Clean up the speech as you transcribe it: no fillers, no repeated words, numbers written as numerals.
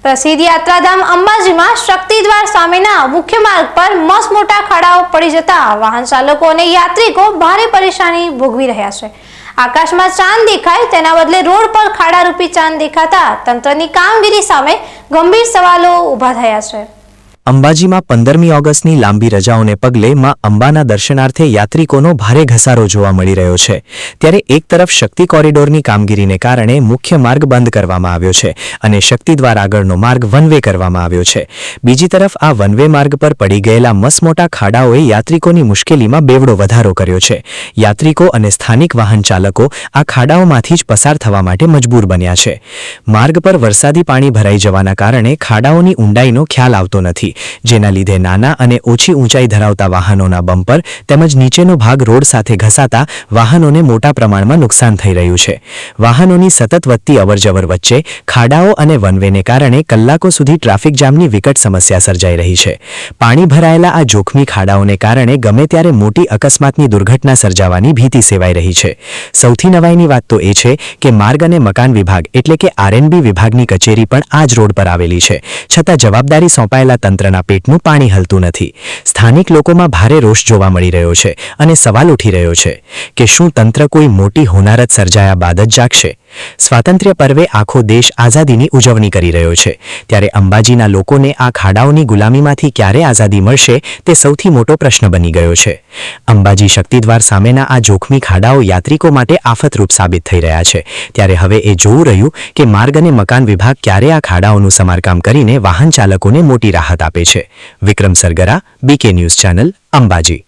પ્રસિદ્ધ યાત્રાધામ અંબાજીમાં શક્તિદ્વાર સામેના મુખ્ય માર્ગ પર મસમોટા ખાડાઓ પડી જતા વાહન ચાલકો અને યાત્રિકો ભારે પરેશાની ભોગવી રહ્યા છે। આકાશમાં ચાંદ દેખાય તેના બદલે રોડ પર ખાડારૂપી ચાંદ દેખાતા તંત્રની કામગીરી સામે ગંભીર સવાલો ઊભા થયા છે। અંબાજીમાં 15મી ઓગસ્ટની લાંબી રજાઓને પગલે માં અંબાના દર્શનાર્થે યાત્રિકોનો ભારે ઘસારો જોવા મળી રહ્યો છે। ત્યારે એક તરફ શક્તિ કોરિડોરની કામગીરીને કારણે મુખ્ય માર્ગ બંધ કરવામાં આવ્યો છે અને શક્તિદ્વાર આગળનો માર્ગ વન વે કરવામાં આવ્યો છે। બીજી તરફ આ વન વે માર્ગ પર પડી ગયેલા મસમોટા ખાડાઓએ યાત્રિકોની મુશ્કેલીમાં બેવડો વધારો કર્યો છે। યાત્રિકો અને સ્થાનિક વાહન ચાલકો આ ખાડાઓમાંથી જ પસાર થવા માટે મજબૂર બન્યા છે। માર્ગ પર વરસાદી પાણી ભરાઈ જવાના કારણે ખાડાઓની ઊંડાઈનો ખ્યાલ આવતો નથી, જેના લીધે નાના અને ઓછી ઊંચાઈ ધરાવતા વાહનોના બમ્પર તેમજ નીચેનો ભાગ રોડ સાથે ઘસાતા વાહનોને મોટા પ્રમાણમાં નુકસાન થઈ રહ્યું છે। વાહનોની સતત વધતી અવરજવર વચ્ચે ખાડાઓ અને વનવેને કારણે કલાકો સુધી ટ્રાફિક જામની વિકટ સમસ્યા સર્જાઈ રહી છે। પાણી ભરાયેલા આ જોખમી ખાડાઓને કારણે ગમે ત્યારે મોટી અકસ્માતની દુર્ઘટના સર્જાવાની ભીતિ સેવાઈ રહી છે। સૌથી નવાઈની વાત તો એ છે કે માર્ગ અને મકાન વિભાગ એટલે કે આરએનબી વિભાગની કચેરી પણ આ જ રોડ પર આવેલી છે, છતાં જવાબદારી સોંપાયેલા તંત્રના પેટનું પાણી હલતું નથી। સ્થાનિક લોકોમાં ભારે રોષ જોવા મળી રહ્યો છે અને સવાલ ઉઠી રહ્યો છે કે શું તંત્ર કોઈ મોટી હોનારત સર્જાયા બાદ જ જાગશે? સ્વાતંત્ર્ય પર્વે આખો દેશ આઝાદીની ઉજવણી કરી રહ્યો છે, ત્યારે અંબાજીના લોકોને આ ખાડાઓની ગુલામીમાંથી ક્યારે આઝાદી મળશે તે સૌથી મોટો પ્રશ્ન બની ગયો છે। અંબાજી શક્તિદ્વાર સામેના આ જોખમી ખાડાઓ યાત્રિકો માટે આફતરૂપ સાબિત થઈ રહ્યા છે, ત્યારે હવે એ જોવું રહ્યું કે માર્ગ અને મકાન વિભાગ ક્યારે આ ખાડાઓનું સમારકામ કરીને વાહન ચાલકોને મોટી રાહત આપે છે। વિક્રમ સરગરા, બીકે ન્યૂઝ ચેનલ, અંબાજી।